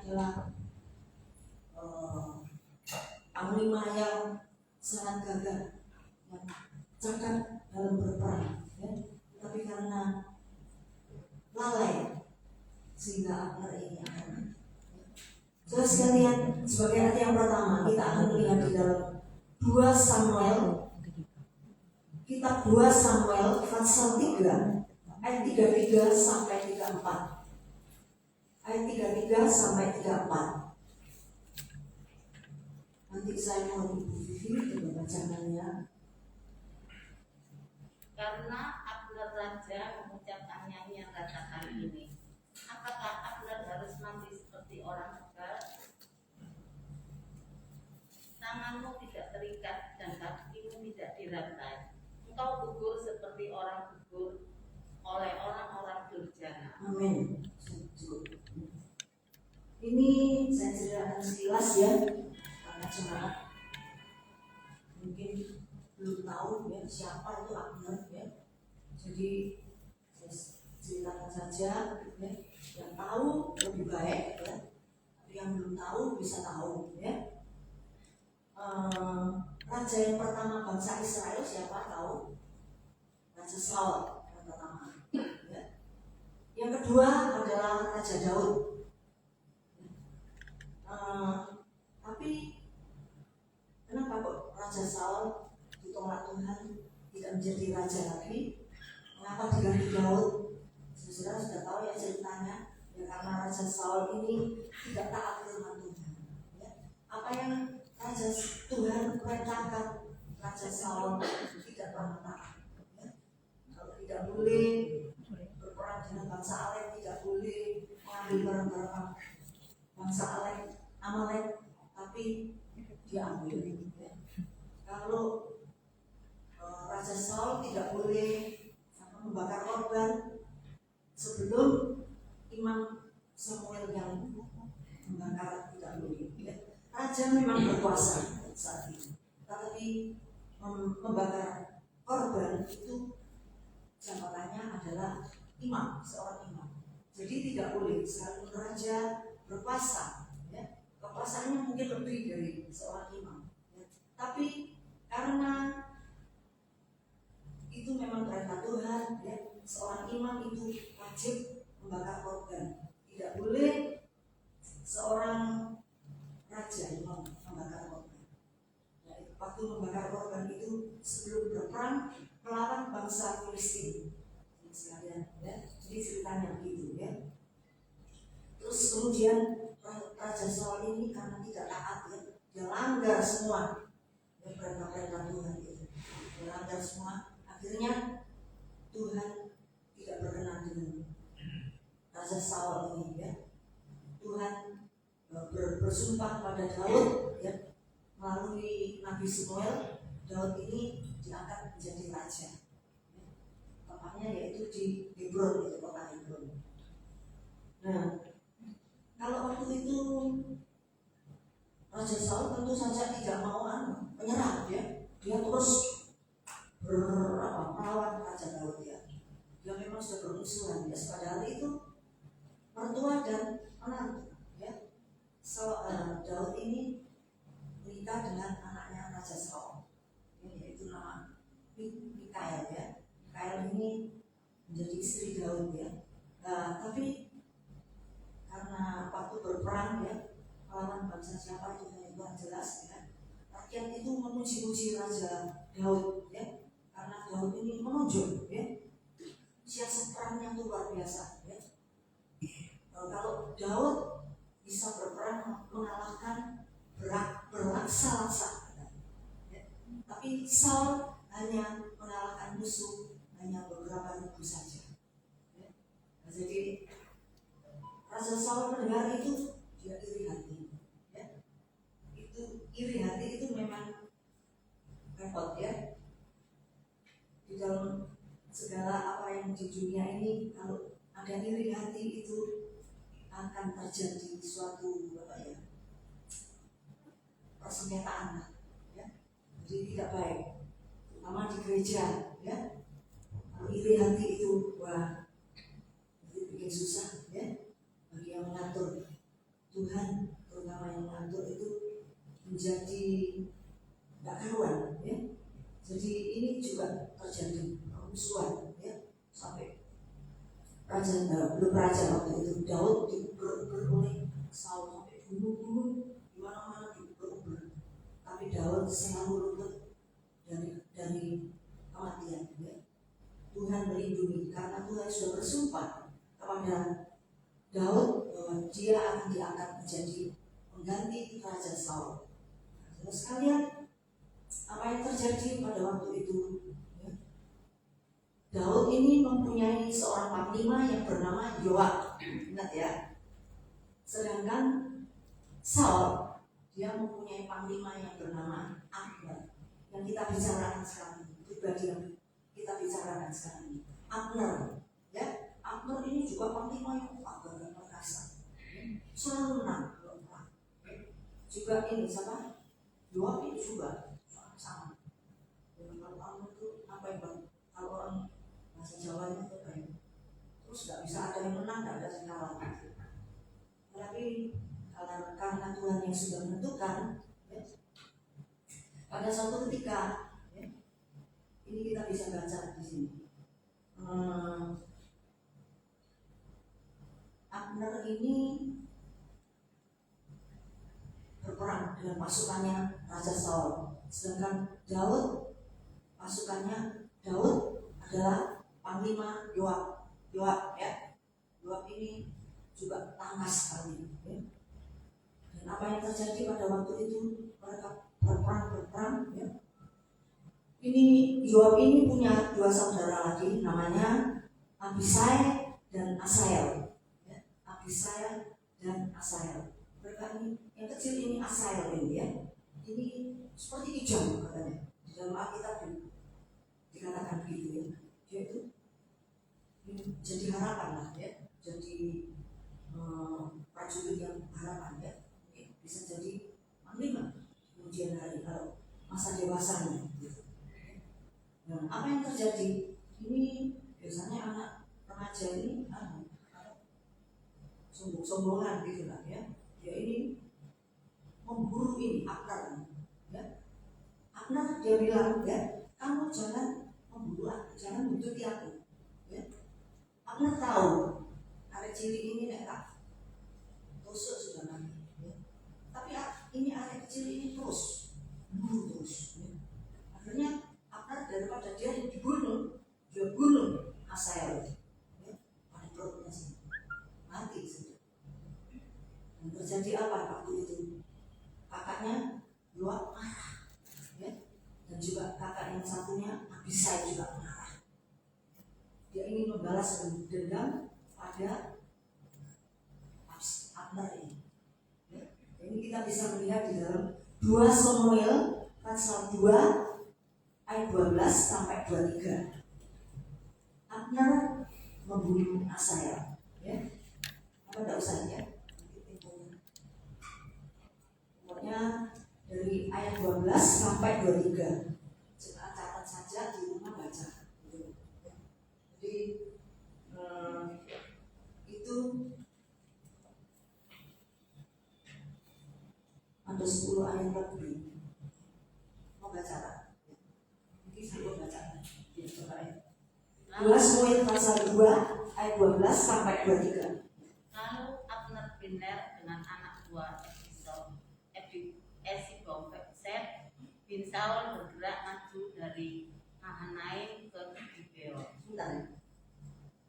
adalah panglima yang sangat gagah, yang cakap dalam berperang, ya. Tapi karena lalai sehingga Abner ini akan. Saudara sekalian, sebagai ayat yang pertama kita akan melihat di dalam 2 Samuel, kitab 2 Samuel pasal 3 ayat 33 sampai 34. Ayat 33 sampai 34. Nanti saya mau Ibu Vivi membacakannya. Karena Abner raja mengucapkan nyanyian katakan ini, apakah Abner harus mati seperti orang kebal? Tanganmu tidak terikat dan kakimu tidak dirantai. Engkau gugur seperti orang gugur oleh orang-orang durjana. Amin. Ini saya ceritakan sekilas ya, karena jemaat mungkin belum tahu ya siapa itu Abner ya. Jadi saya ceritakan saja ya. Yang tahu lebih baik ya, tapi yang belum tahu bisa tahu ya. Raja yang pertama bangsa Israel siapa tahu? Raja Saul yang pertama ya. Yang kedua adalah Raja Daud. Tapi kenapa kok Raja Saul ditolak Tuhan, tidak menjadi raja lagi? Mengapa diganti Daud? Saudara sudah tahu ya ceritanya. Ya karena Raja Saul ini tidak taat firman Tuhan ya. Apa yang Raja Tuhan perintahkan, Raja Saul tidak pernah taat ya. Kalau tidak boleh berperang dengan bangsa Amalek, tidak boleh mengambil barang-barang bangsa Amalek, tapi dia ambil ya. Kalau Raja Saul tidak boleh membakar korban sebelum Imam Samuel yang membakar, tidak boleh ya. Raja memang berkuasa saat itu, tetapi membakar korban itu jabatannya adalah imam, seorang imam. Jadi tidak boleh sekalipun raja berkuasa ya. Kekuasaannya mungkin lebih dari seorang imam ya. Tapi karena itu memang perintah Tuhan ya, seorang imam itu wajib membakar korban. Tidak boleh seorang raja imam membakar korban ya. Waktu membakar korban itu sebelum berperang melawan bangsa Filistin sekalian ya. Jadi ceritanya begitu ya. Terus kemudian Raja Saul ini karena tidak taat ya, dia langgar semua ya, perintah-perintah Tuhan itu. Dia langgar semua. Akhirnya Tuhan tidak berkenan dengan Raja Saul ini ya. Tuhan bersumpah pada Daud ya, melalui Nabi Samuel, Daud ini diangkat menjadi raja. Tempatnya yaitu di Hebron, itu kota Hebron. Nah, kalau waktu itu Raja Saul tentu saja tidak mau menyerah ya. Dia terus melawan Raja Daud ya. Dia memang sudah bermusuhan ya. Padahal itu mertua dan menantu ya. Daud ini menikah dengan anaknya Raja Saul, yaitu nama Mikael ya. Mikael ini menjadi istri Daud ya. Nah, tapi karena waktu berperang ya melawan bangsa siapa itu yang jelas ya. Rakyat itu memuji-muji Raja Daud ya. Karena Daud ini menonjol ya. Siasat perangnya itu luar biasa ya. Kalau Daud bisa berperang mengalahkan berlaksa-laksa ya. Tapi Saul hanya mengalahkan musuh hanya beberapa ribu saja ya. Nah, jadi Raja Saul mendengar itu dia iri hati ya. Itu iri hati itu memang repot ya. Di dalam segala apa yang di dunia ini, kalau ada iri hati itu akan terjadi suatu persengketaan ya. Jadi tidak baik, terutama di gereja ya. Kalau iri hati itu wah, itu bikin susah ya bagi yang mengatur. Tuhan menjadi nggak karuan, ya. Jadi ini juga terjadi permusuhan, ya, sampai belum raja waktu itu Daud diuber oleh Saul sampai bunuh-bunuh di mana-mana diuber. Tapi Daud selalu luput dari kematian, ya. Tuhan melindungi karena Tuhan sudah bersumpah kepada Daud bahwa dia akan diangkat menjadi pengganti Raja Saul. Terus sekalian, apa yang terjadi pada waktu itu? Ya. Daud ini mempunyai seorang panglima yang bernama Yoab, ingat ya. Sedangkan Saul dia mempunyai panglima yang bernama Abner. Yang kita bicarakan sekarang ini, pribadi yang kita bicarakan sekarang ini, Abner, ya. Abner ini juga panglima yang agak dan perkasa, selalu menang kalau perang. Juga ini siapa? Yoab ini juga sama. Kalau Abner itu apa yang bang? Kalau orang bahasa Jawanya itu kayak terus nggak bisa ada yang menang, nggak ada yang kalah. Tapi karena Tuhan yang sudah menentukan, ya, pada suatu ketika, ya, ini kita bisa baca di sini. Abner ini berperang dengan pasukannya Raja Saul, sedangkan Daud pasukannya Daud adalah panglima Yoab, ya. Yoab ini juga tangkas sekali, ya. Dan apa yang terjadi pada waktu itu, mereka berperang, ya. Ini Yoab ini punya dua saudara lagi, namanya Abisai dan Asahel, ya. Abisai dan Asahel. Mereka ini yang kecil ini Asahel ini, ya. Ini seperti kijang katanya. Di dalam Alkitab dikatakan begitu, ya. Dia itu jadi harapan lah, ya. Jadi prajurit yang harapan, ya. Bisa jadi panglima kemudian hari kalau masa dewasanya, gitu. Nah, apa yang terjadi? Ini biasanya anak remaja ini sombong-sombongan gitu lah, ya. Dia ini memburu ini Abner, ya. Abner dia bilang, ya, kamu jangan memburu aku, jangan buntuti aku, ya. Abner tahu ada ciri ini nek tusuk sudah mati, ya. Tapi ini anak kecil ini terus memburu terus, ya. Akhirnya daripada dia dibunuh, dia bunuh Asahel, ya, pada perutnya mati sudah. Dan terjadi apa waktu itu? Kakaknya Yoab marah, ya, dan juga kakak yang satunya Abisai juga marah. Dia ingin membalas dendam pada Abner ini, ya. Ini kita bisa melihat di dalam 2 Samuel pasal 2 ayat 12 sampai 23. Abner membunuh Asahel, ya. Apa enggak usah, ya. Pokoknya dari ayat 12 sampai 23. Coba catat saja di rumah baca. Jadi itu ada 10 ayat lebih. Mau baca tak? Saya baca. Ya, coba ya. 2 Samuel pasal 2 ayat 12 sampai 23. Lalu Abner bin Ner dengan anak buah Esibofet bin Saul bergerak maju dari Mahanaim ke Gibeon. Sebentar ya.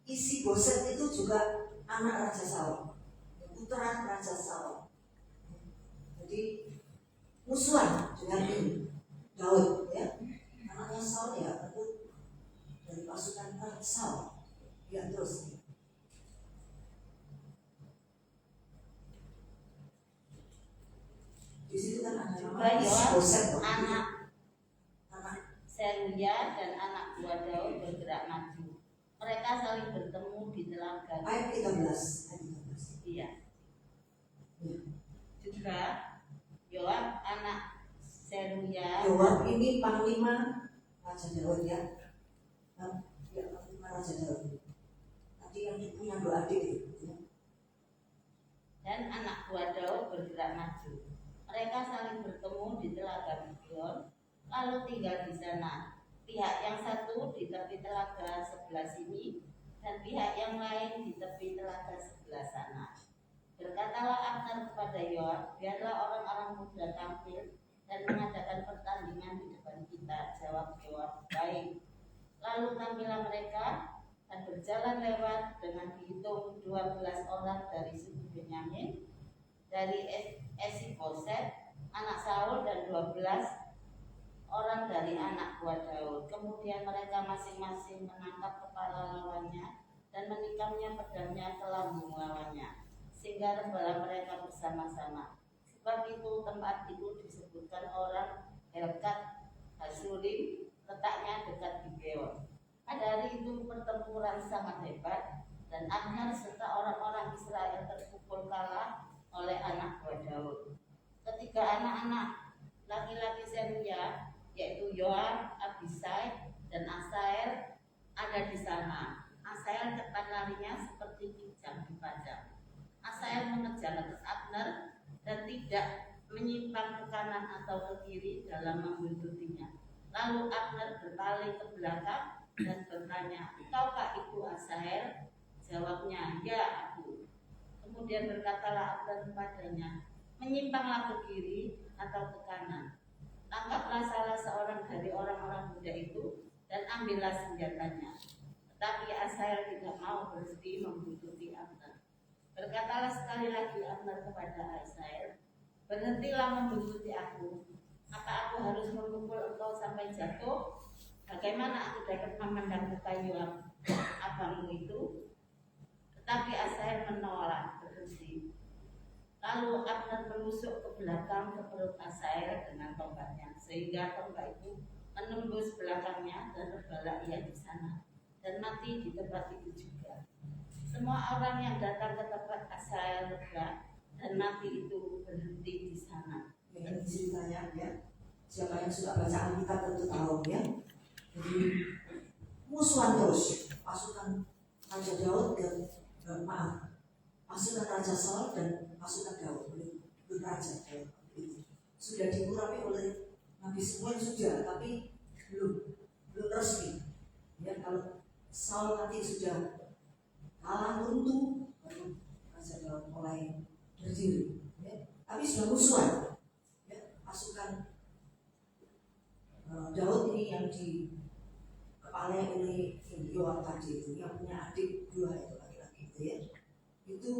Isiboshet itu juga anak Raja Saul, putra Raja Saul. Jadi musuhan dengan ini Daud, ya. Anaknya Saul, ya, tentu dari pasukan Saul. Ya, terus. Di situ kan ada nama Isiboshet, anak Seruya dan anak buah Daud bergerak maju. Mereka saling bertemu di telaga. Ayat 13. Iya. Juga Yoab anak Seruya. Yoab ini panglima Raja Daud, ya. Ya, panglima Raja Daud. Tadi yang punya 2 adik, ya. Dan anak buah Daud bergerak maju. Mereka saling bertemu di telaga Gibeon, lalu tinggal di sana. Pihak yang satu di tepi telaga sebelah sini, dan pihak yang lain di tepi telaga sebelah sana. Berkatalah Abner kepada Yoab, biarlah orang-orang muda tampil dan mengadakan pertandingan di depan kita. Jawab Yoab, baik. Lalu tampillah mereka dan berjalan lewat dengan dihitung 12 orang dari suku Benyamin, dari Esiboset, anak Saul, dan 12 orang dari anak buah Daud. Kemudian mereka masing-masing menangkap kepala lawannya dan menikamnya pedangnya ke lambung lawannya, sehingga rebahlah mereka bersama-sama. Sebab itu tempat itu disebutkan orang Helkat Hasurim, letaknya dekat Gibeon. Pada hari itu pertempuran sangat hebat, dan Abner serta orang-orang Israel terpukul kalah oleh anak buah Daud. Ketiga anak-anak laki-laki Seruya, yaitu Yoab, Abisai, dan Asael, ada di sana. Asael cepat larinya seperti kijang dipajang. Asael mengejar Abner dan tidak menyimpang ke kanan atau ke kiri dalam membuntutinya. Lalu Abner berpaling ke belakang dan bertanya, "Engkaukah itu Asael?" Jawabnya, "Ya, aku." Kemudian berkatalah Abner kepadanya, "Menyimpanglah ke kiri atau ke kanan. Tangkaplah salah seorang dari orang-orang muda itu dan ambillah senjatanya." Tetapi Asael tidak mau berhenti membuntuti Abner. Berkatalah sekali lagi Abner kepada Asael, "Berhentilah membuntuti aku. Apa aku harus memukul engkau sampai jatuh? Bagaimana aku dapat memandang muka Yoab abangmu itu?" Tetapi Asael menolak berhenti. Lalu Abner menusuk ke belakang ke perut Asael dengan tombaknya, sehingga tombak itu menembus belakangnya dan rebahlah ia di sana dan mati di tempat itu juga. Semua orang yang datang ke tempat Asael lega dan mati itu berhenti di sana. Ini ceritanya ya. Siapa yang suka baca Alkitab tentu tahu ya. Jadi musuhan terus pasukan Raja Daud dan pasukan Raja Saul dan pasukan Daud, Raja Daud itu sudah dikurangi oleh Nabi Samuel sudah, tapi belum resmi. Ya, kalau Saul nanti sudah kalah runtuh, baru Raja Daud mulai berdiri. Ya. Tapi sudah musuhan. Ya, pasukan Daud ini yang dikepalai oleh Yoab tadi itu, yang punya adik dua itu laki-laki itu ya, itu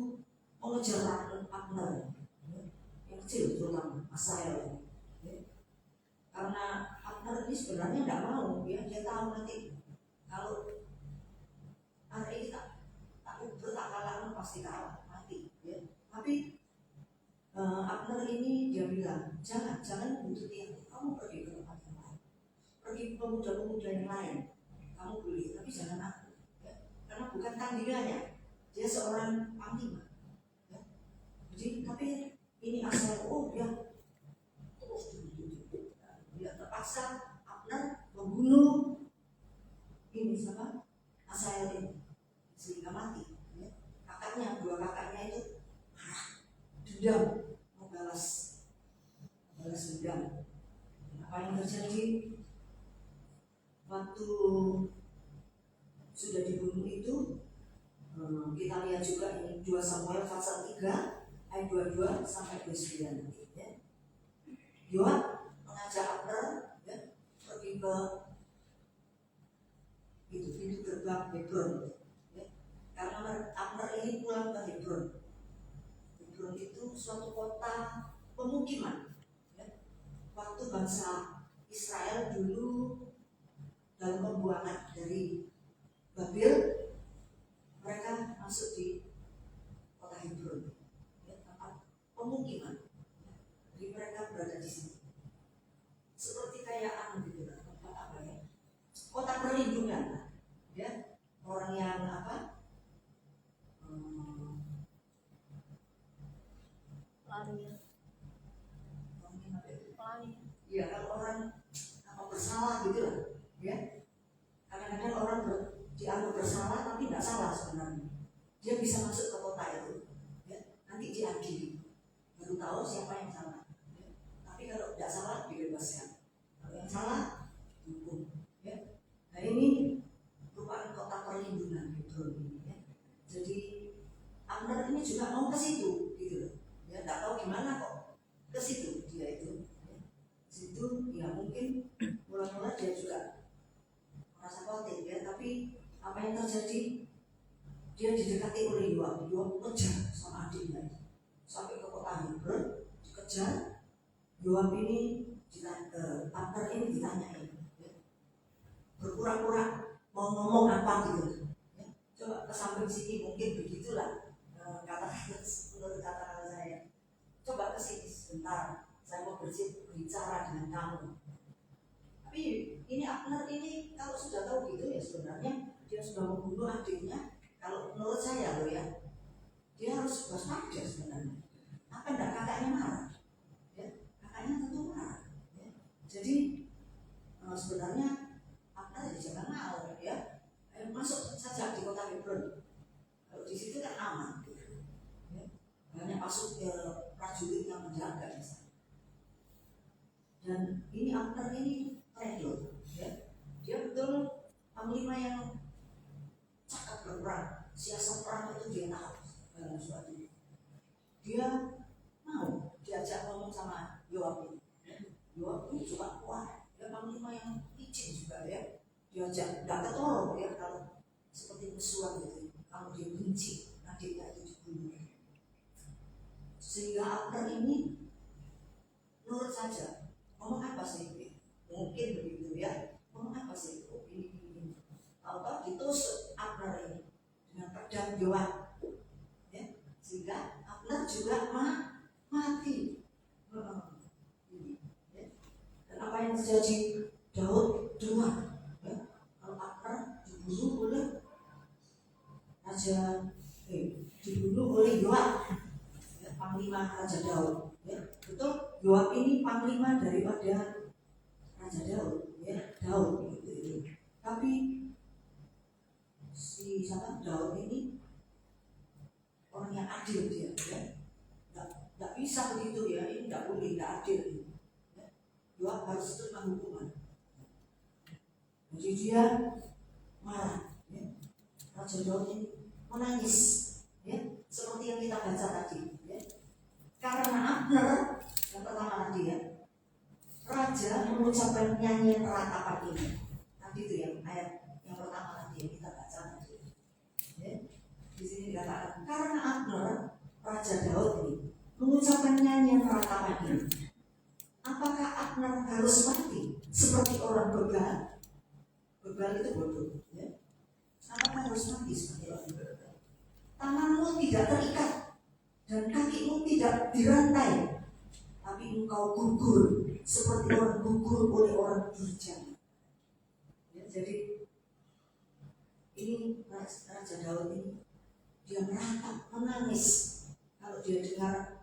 mengejar Abner, ya, yang kecil terutama Asael ya. Karena Abner ini sebenarnya tidak mau ya, dia tahu nanti kalau hari ini tak kalah pasti kalah mati ya. Tapi Abner ini dia bilang jangan buntuti aku, kamu pergi ke tempat yang lain, pergi ke pemuda-pemuda yang lain, kamu boleh, tapi jangan aku ya. Karena bukan tandingannya, dia seorang panglima ya. Jadi tapi ini Asael, dia terus dia terpaksa Abner membunuh ini siapa? Asael ini sehingga mati ya. Dua kakaknya itu dendam, membalas dendam. Apa yang terjadi waktu sudah dibunuh itu? Kita lihat juga ini 2 Samuel pasal 3 ayat 22 sampai 29 ya. Yoab mengajak Abner ya, pergi ke pintu gerbang Hebron ya. Karena Abner ini pulang ke Hebron. Hebron itu suatu kota pemukiman ya. Waktu bangsa Israel dulu dalam pembuangan dari Babel, mereka masuk di kota Hebron ya, tempat pemukiman. Jadi mereka berada di sini seperti kayak gitu, tempat apa ya, kota perlindungan ya, orang yang apa ya, kalau orang bersalah gitu lah ya. Kadang-kadang orang dianggap bersalah tapi tidak salah sebenarnya. Dia bisa masuk ke kota itu ya, nanti diadili, baru tahu siapa yang salah ya. bebaskan, kalau yang salah dihukum. Ya. Nah ini merupakan kota perlindungan Hebron ini. Ya. Jadi Abner ini juga mau ke situ, gitu loh. Ya nggak tahu gimana kok ke situ dia itu. Ya. Situ ya mungkin mula-mula dia juga merasa khawatir ya, tapi apa yang terjadi? Dia didekati oleh Yoab. Yoab kejar sama adiknya sampai ke kota Hebron, dikejar. Yoab ini Abner ini ditanyain, ya. Berpura-pura mau ngomong apa gitu. Ya. Coba ke samping sini, mungkin begitulah kata-kata menurut kata-kata saya. Coba ke sini sebentar, saya mau berbicara dengan kamu. Tapi ini Abner ini kalau sudah tahu gitu ya sebenarnya dia sudah membunuh adiknya. Kalau menurut saya loh ya, dia harus waspada sebenarnya. Apa enggak kakaknya marah? Ya, kakaknya tentu marah. Ya. Jadi sebenarnya Abner ya jangan mau ya. Masuk saja di kota Hebron. Kalau di situ kan aman. Gitu. Ya. Banyak masuk ke prajurit yang menjaga di sana. Dan ini Abner ini keren loh. Ya. Dia betul panglima yang cakap berperang, siasat perang itu dia tahu dalam suatu. Dia mau diajak ngomong sama Yoab ini. Yoab ini juga kuat, dia panglima yang licin juga ya. Diajak nggak ketolong ya kalau seperti musuhan gitu. Kalau dia benci, adiknya itu dibunuh. Sehingga Abner ini nurut saja. Ngomong apa sih? Mungkin begitu ya. Ngomong apa sih? Ini. Atau ditusuk Abner ini dengan pedang Yoab, ya, sehingga Abner juga mati. Ya. Dan apa yang terjadi? Daud dengar, ya, kalau Abner dibunuh oleh Yoab, ya, panglima Raja Daud. Ya. Betul, Yoab ini panglima daripada Raja Daud, ya, Daud gitu. Tapi si Daud ini orang yang adil dia, ya. Nggak bisa begitu ya, ini nggak boleh, nggak adil. Ya. Yoab harus terima hukuman. Jadi dia marah, ya. Raja Daud ini menangis, ya, seperti yang kita baca tadi, ya. Karena Abner yang pertama tadi ya, Raja mengucapkan nyanyian ratapan ini. Tadi itu yang ayat yang pertama tadi yang kita baca tadi. Ya. Di sini dikatakan karena Abner Raja Daud ini mengucapkan nyanyian ratapan ini. Apakah Abner harus mati seperti orang begal? Begal itu bodoh. Ya. Apakah harus mati seperti orang begal? Tanganmu tidak terikat dan kakimu tidak dirantai, tapi engkau gugur seperti orang gugur oleh orang durjana. Ya, jadi ini Raja Daud ini dia meratap, menangis kalau dia dengar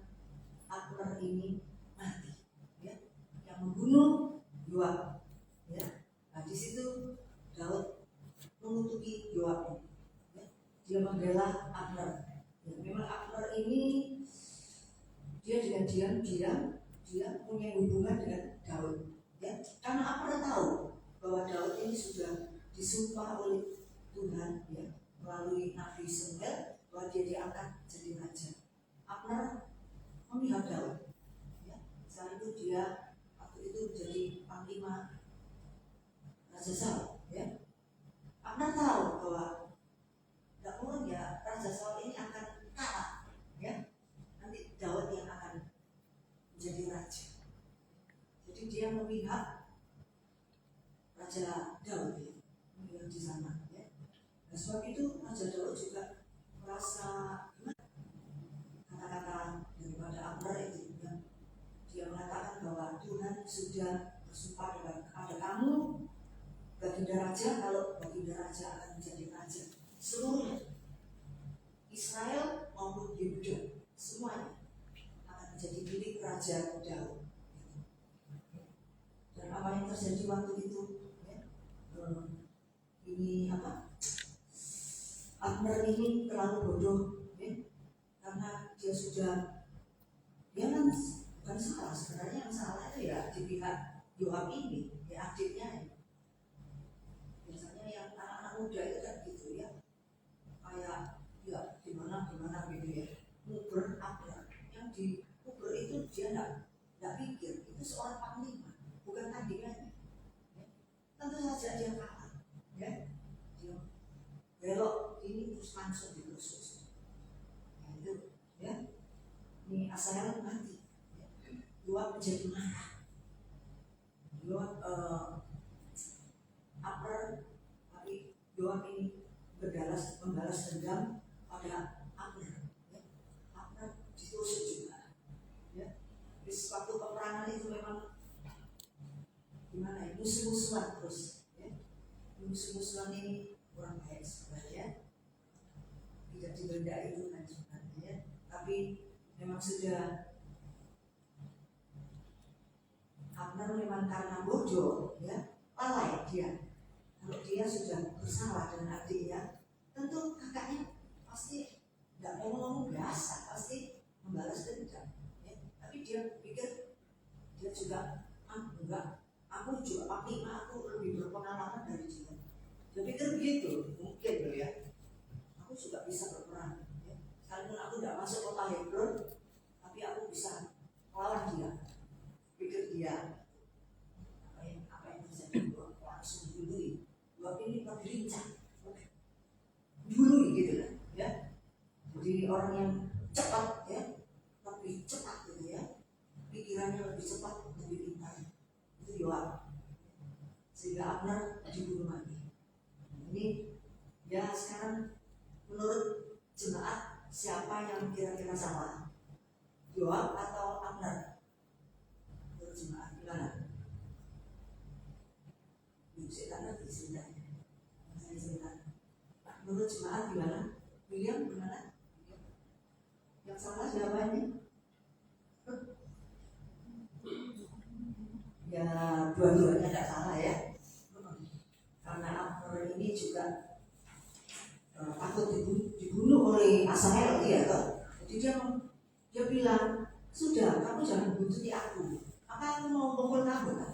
Abner ini mati, ya, yang membunuh Yoab. Ya. Nah di situ Daud mengutuki Yoab, ya. Dia membela Abner. Ya, memang Abner ini dia dengan diam-diam dia punya hubungan dengan Daud, ya, karena Abner tahu bahwa Daud ini sudah disumpah oleh Tuhan, ya, melalui Nabi Samuel bahwa dia diangkat jadi raja. Abner memihak Daud, ya. Saat itu dia waktu itu jadi panglima Raja Saul, ya. Abner tahu bahwa tidak mungkin ya Raja Saul ini akan kalah, ya. Nanti Daud yang akan menjadi raja. Jadi dia memihak Raja Daud, ya, memihak di sana, ya. Nah, sebab itu Raja Daud juga merasa kata-kata daripada Abner itu, ya. Dia mengatakan bahwa Tuhan sudah bersumpah kepada kamu, baginda raja, kalau baginda raja akan menjadi raja seluruhnya, Israel maupun Yehuda, semuanya akan menjadi milik Raja Daud. Dan apa yang terjadi waktu itu, ya, ini apa? Abner ini terlalu bodoh, ya, karena dia sudah, dia kan bukan salah, sebenarnya yang salah itu ya di pihak Yoab ini, ya adiknya ini. Biasanya yang anak-anak muda itu kan gitu ya, kayak ya gimana gitu ya, nguber Abner. Yang di nguber itu dia nggak pikir itu seorang panglima, bukan tandingannya. Ya. Tentu saja dia kalah, ya. Dia belok ini terus langsung ditusuk. Nah, itu, ya. Ini Asahel mati. Ya. Yoab menjadi marah. Yoab tapi Yoab ini membalas dendam pada Abner. Ya. Abner ditusuk juga. Ya. Di waktu peperangan itu memang gimana ya, musuh-musuhan terus. Ya. Musuh-musuhan ini kurang baik sebenarnya, tidak dibenda itu kan sebenarnya, tapi memang sudah Abner memang karena bodoh, ya, lalai dia. Kalau dia sudah bersalah dengan adiknya, tentu kakaknya pasti nggak mau ngomong biasa, pasti membalas dendam. Ya. Tapi dia pikir dia juga enggak, aku juga panglima, aku lebih berpengalaman dari dia. Dia pikir begitu, mungkin loh ya. Aku juga bisa berperang. Ya. Sekalipun aku nggak masuk kota Hebron, tapi aku bisa melawan dia. Pikir dia apa yang terjadi, langsung dibului. Sebab ini berincang dulu gitu kan, ya. Jadi orang yang cepat, ya, lebih cepat gitu ya, pikirannya lebih cepat, lebih pintar. Itu Yoab. Sehingga Abner dibunuh mati. Ini ya sekarang menurut jemaat siapa yang kira-kira salah? Yoab atau Abner? Menurut jemaat gimana? Saya ngerti ceritanya. Saya cerita. Menurut jemaat gimana? William gimana? Yang salah siapa ini? Ya dua-duanya tidak salah ya. Karena Abner ini juga takut dibunuh oleh Asahel, iya toh. Jadi dia bilang, sudah kamu jangan buntuti aku. Apa aku mau pukul kamu kan?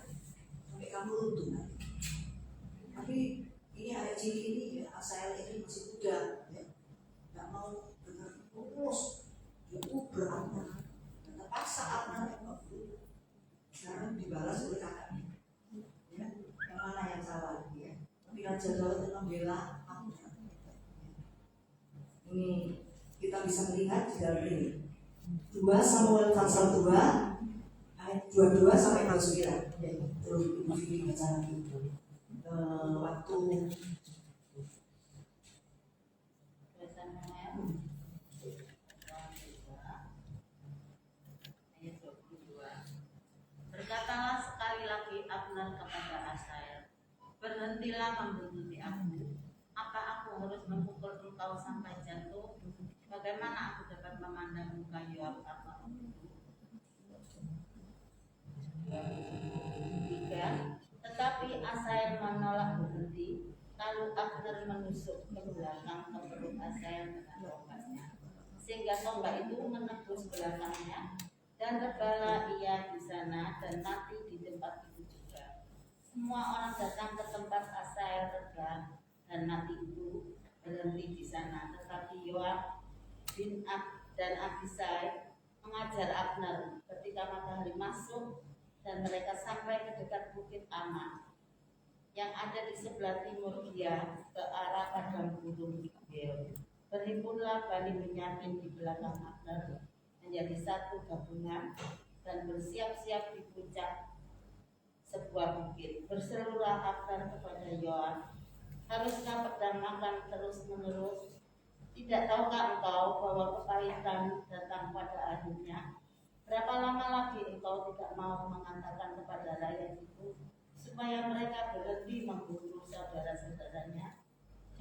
Sampai kamu runtuh nanti. Tapi ini ayat ciri ini ya, Asahel ini masih muda, ya, nggak mau dengar terus, dia berantem, terpaksa Abner sekarang dibalas oleh kakaknya. Ya, yang mana yang salah? Ya. Tapi Raja Daud membela Abner. Ini kita bisa melihat di dalam ini. 2 Samuel pasal 2 ayat 22 sampai 29. Ya, terus Ibu Vivi baca lagi. Waktu berkatalah sekali lagi Abner kepada Asahel, berhentilah membuntuti aku. Apa aku harus memukul engkau sampai jatuh? Bagaimana aku dapat memandang muka Yoab apa itu? 3. Tetapi Asahel menolak berhenti. Lalu Abner menusuk ke belakang ke perut Asahel dengan tombaknya, sehingga tombak itu menembus belakangnya, dan rebahlah ia di sana dan mati di tempat itu juga. Semua orang datang ke tempat Asahel rebah dan mati itu berhenti di sana. Tetapi Yoab bin dan Abisai mengajar Abner ketika matahari masuk dan mereka sampai ke dekat bukit Aman yang ada di sebelah timur dia ke arah padang gurun Gibeon. Berhimpunlah Bani Benyamin di belakang Abner menjadi satu gabungan dan bersiap-siap di puncak sebuah bukit. Berserulah Abner kepada Yoab, haruskah pedang makan terus-menerus? Tidak tahukah engkau bahwa kepahitan datang pada akhirnya? Berapa lama lagi engkau tidak mau mengatakan kepada rakyat itu supaya mereka berhenti membunuh saudara-saudaranya?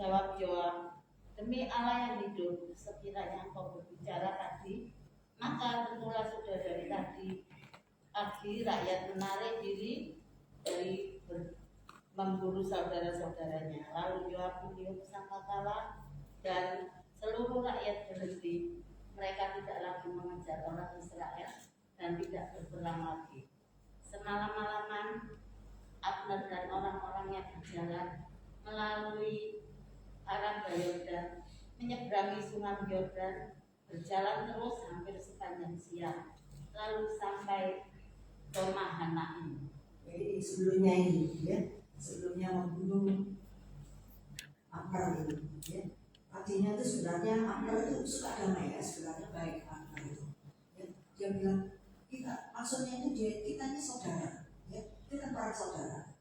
Jawab Yoab, demi Allah yang hidup, sekiranya engkau berbicara tadi, maka tentulah sudah dari tadi pagi rakyat menarik diri dari memburu saudara-saudaranya. Lalu Yoab meniup sangkakala dan seluruh rakyat berhenti. Mereka tidak lagi mengejar orang Israel dan tidak berperang lagi. Semalam-malaman Abner dan orang-orangnya berjalan melalui Araba Yordan, menyeberangi sungai Yordan, berjalan terus hampir sepanjang siang, lalu sampai ke Mahanaim. Jadi sebelumnya ini, ya, sebelumnya membunuh Abner ini, ya. Tadinya itu sebenarnya Abner itu suka damai, ya, sebenarnya baik Abner itu. Ya. Dia bilang maksudnya itu kita ini saudara, ya, kita kan para saudara.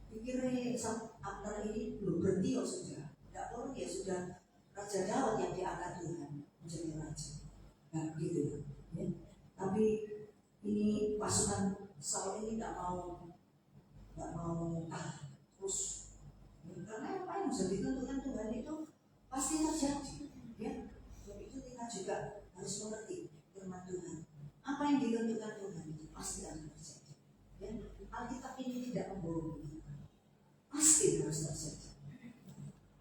Pikirnya Abner ini belum berhenti, sudah, tidak perlu, ya sudah Raja Daud yang diangkat Tuhan menjadi raja, nah gitu ya. Tapi ini pasukan Saul ini tidak mau terus, ya, karena apa yang sudah ditentukan Tuhan itu pasti terjadi, ya. Dan itu kita juga harus mengerti firman Tuhan. Apa yang ditentukan Tuhan itu pasti akan terjadi, ya. Alkitab ini tidak membohongi, pasti harus terjadi.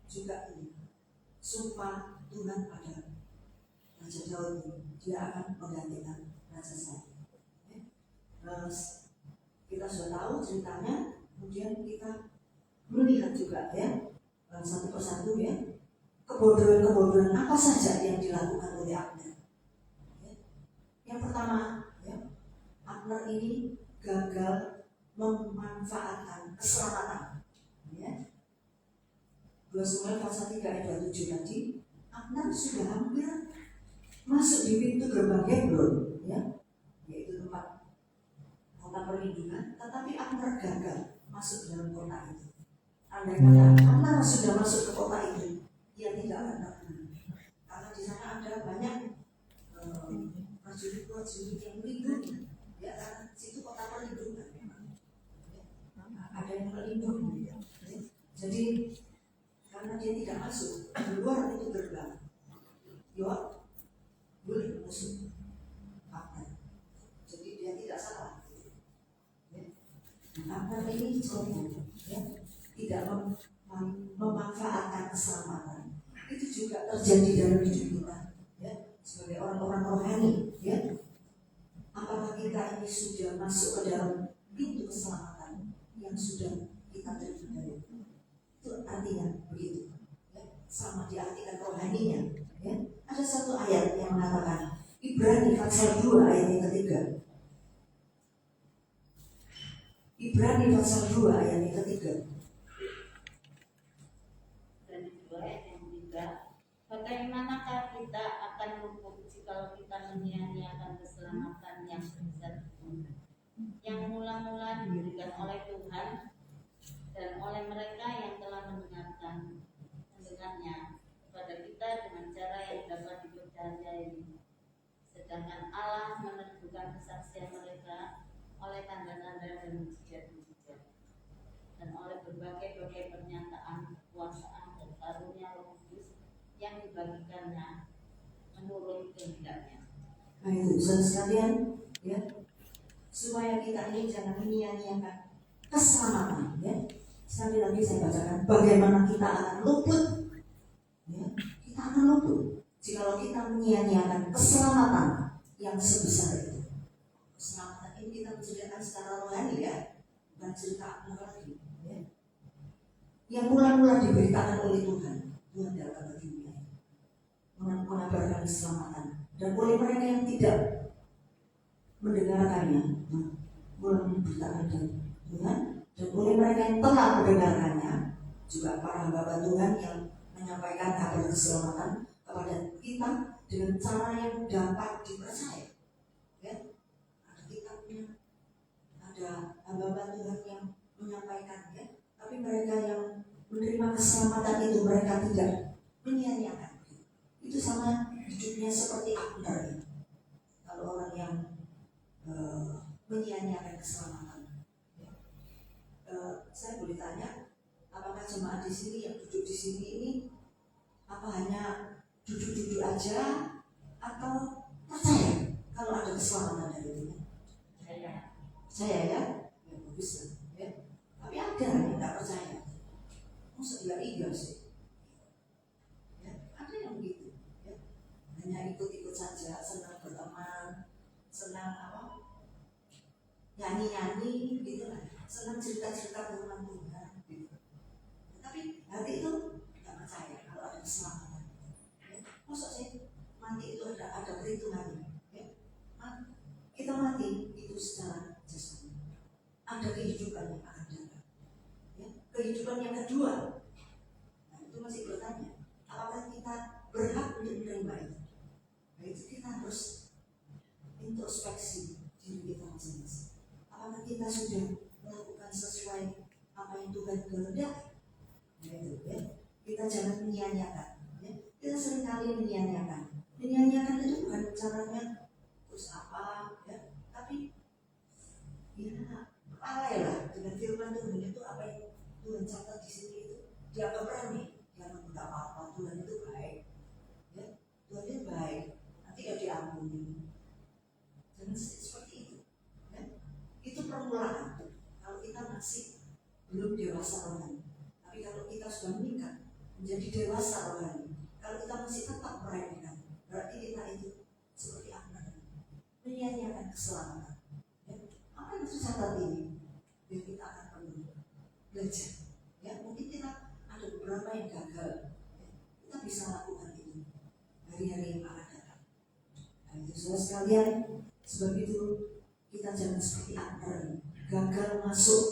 Juga ini sumpah Tuhan pada Raja Daud ini, dia akan menggantikan Raja Saul. Terus kita sudah tahu ceritanya, kemudian kita melihat juga, ya, satu persatu, ya, kebodohan-kebodohan apa saja yang dilakukan oleh Abner. Ya. Yang pertama, ya, Abner ini gagal memanfaatkan keselamatan. Ya. 2 Samuel pasal 3 ayat 27 tadi, Abner sudah hampir masuk di pintu gerbang Hebron, ya, yaitu tempat kota perlindungan, tetapi Abner gagal masuk dalam kota itu. Andai kata Abner sudah masuk ke kota itu, ia tidak akan terkenal, karena di sana ada banyak prajurit-prajurit yang melindungi, ya, karena situ kota perlindungan, ya, ada yang melindungi, ya. Jadi karena dia tidak masuk di luar itu gerbang, Yoab boleh masuk Abner, jadi dia tidak salah. Abner ini sombong, ya, tidak memanfaatkan keselamatan. Itu juga terjadi dalam hidup kita, ya, sebagai orang-orang rohani, ya. Apakah kita ini sudah masuk ke dalam pintu keselamatan yang sudah kita terima dari itu? Artinya begitu, ya, sama diartikan rohaninya, ya. Ada satu ayat yang mengatakan, Ibrani pasal 2 ayat yang ketiga. Ibrani pasal 2 ayat yang ketiga. Dan 2 ayat yang ketiga, bagaimanakah kita akan luput jika kita menyia-nyiakan keselamatan yang sebesar itu, yang mula-mula diberikan oleh Tuhan dan oleh mereka yang telah mendengarnya kepada kita dengan cara yang dapat dipercayai, sedangkan Allah meneguhkan kesaksian mereka oleh tanda-tanda dan mujizat-mujizat, dan oleh berbagai-bagai pernyataan kekuasaan dan karunia Roh Kudus yang dibagikannya menurut kehendaknya. Nah itu saudara sekalian, ya, supaya kita ini jangan menyia-nyiakan keselamatan, ya. Sekali lagi saya bacakan, bagaimana kita akan luput, ya, kita akan luput jika kita menyia-nyiakan keselamatan yang sebesar itu. Keselamatan ini kita menceritakan secara rohani, ya, bukan cerita Abner lagi, ya. Yang mula-mula diberitakan oleh Tuhan datang ke dunia mengabarkan keselamatan, dan oleh mereka yang tidak mendengarkannya, mulai memberitakan Tuhan, dan oleh mereka yang telah mendengarkannya, juga para hamba Tuhan yang menyampaikan kabar keselamatan kepada kita dengan cara yang dapat dipercaya, ya. Ada kitabnya, ada hamba Tuhan yang menyampaikannya, tapi mereka yang menerima keselamatan itu mereka tidak menyia-nyiakan. Itu sama hidupnya seperti Abner. Kalau orang yang menyia-nyiakan keselamatan, ya. Saya boleh tanya, apakah jemaat di sini yang duduk di sini ini apa hanya duduk-duduk aja atau percaya kalau ada keselamatan dari Tuhan? Saya ya, ya bagus, ya. Tapi ada yang tidak percaya. Maksud dia iya sih, ya, ada yang begitu, ya. Hanya ikut-ikut saja, senang berteman, senang apa, nyanyi-nyanyi gitu lah, senang cerita-cerita firman Tuhan gitu. Tapi hati itu nggak percaya kalau ada keselamatan. Ya. Maksud sih mati itu ada perhitungannya. Ya. Kita mati itu secara jasmani. Ada kehidupan yang akan datang. Ya. Kehidupan yang kedua, nah, itu masih bertanya, apakah kita berhak untuk menerima itu? Nah, itu kita harus introspeksi diri kita masing-masing. Apakah kita sudah melakukan sesuai apa yang Tuhan kehendaki? Ya, ya. Kita jangan menyia-nyiakan. Ya. Kita seringkali menyia-nyiakan. Menyia-nyiakan itu bukan caranya terus apa, ya. Tapi ya lalailah dengan firman Tuhan itu apa yang Tuhan catat di sini itu dianggap remeh. Jangan tidak apa-apa, Tuhan itu baik. Ya. Tuhan itu baik. Nanti ya diampuni. Jangan seperti itu. Ya. Itu permulaan. Kalau kita masih belum dewasa rohani. Tapi kalau kita sudah meningkat menjadi dewasa rohani, kalau kita masih tetap meremehkan, berarti kita itu seperti apa? Menyia-nyiakan keselamatan. Ya. Apa yang tercatat ini? Biar kita akan perlu belajar. Ya, mungkin kita ada beberapa yang gagal. Ya. Kita bisa lakukan itu hari-hari yang akan datang. Nah, itu saudara sekalian, sebab itu kita jangan seperti Abner, gagal masuk